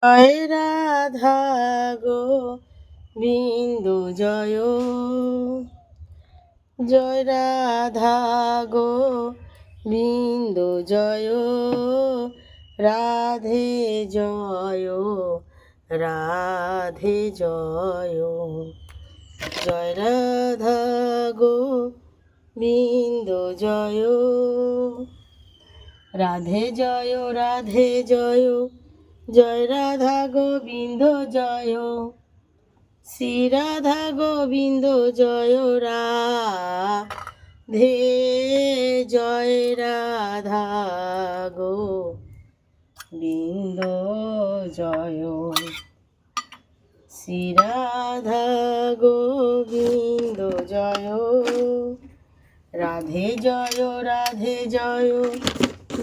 জয় Radha Govinda জয়, জয় Radha Govinda জয়, Radhe জয়, Radhe জয়, জয় Radha Govinda জয়, Radhe জয়, Radhe জয়, জয় Radha Govinda জয়, Shri Radha Govinda জয়, Radhe জয় Radha Govinda জয়, Shri Radha Govinda জয়, Radhe জয়, Radhe জয়,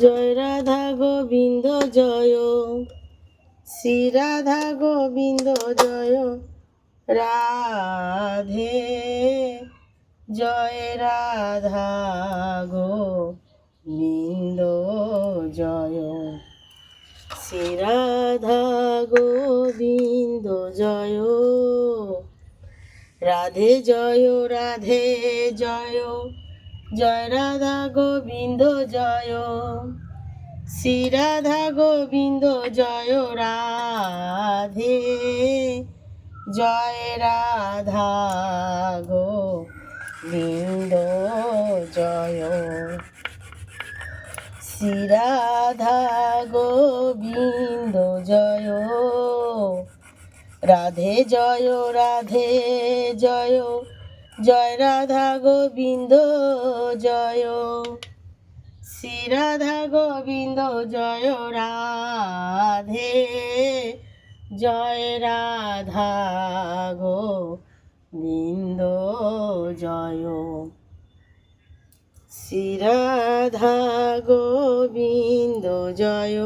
জয় Radha Govinda জয়, Shri Radha Govinda জয়, Radhe জয় Radha Govinda জয়, Shri Radha Govinda জয়, Radhe জয়, Radhe জয়, জয় Radha Govinda জয়, Shri Radha Govinda জয়, Radhe জয় Radha Govinda জয়, Shri Radha Govinda জয়, Radhe জয়, Radhe জয়, জয় Radha Govinda জয়, Shri Radha Govinda জয়, Radhe জয় Radha Govinda জয়, Shri Radha Govinda জয়,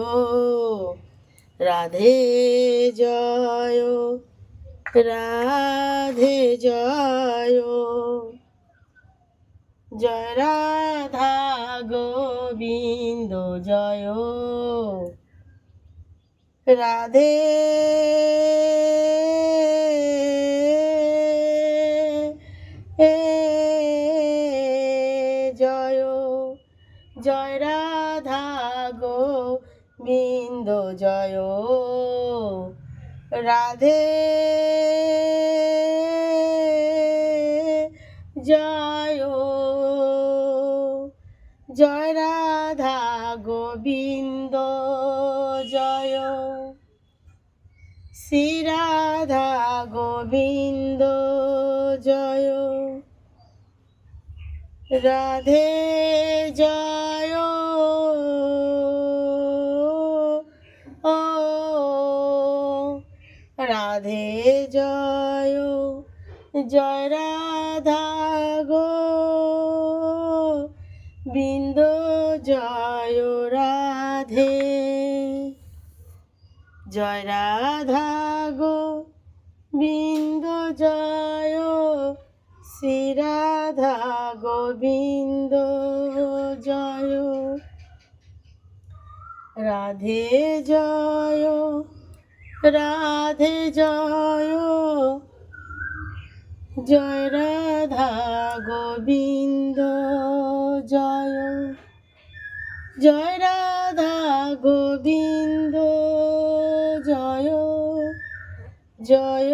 Radhe জয়, Radhe জয়, জয় Radha Govinda জয়, Radhe জয়, জয় Radha Govinda জয়, Radhe জয়, জয় Radha Govinda জয়, Shri Radha Govinda জয়, Radhe জয়, ও Radhe জয়, জয় Radha Govinda জয়, Radhe জয় Radha Govinda জয়, Shri Radha Govinda জয়, Radhe জয়, Radhe জয়, জয় Radha Govinda জয়, জয় Radha Govinda জয়, জয়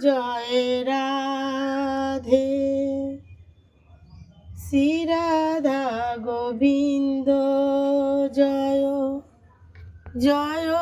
জয় Radhe, Shri Radha Govinda জয়, জয়।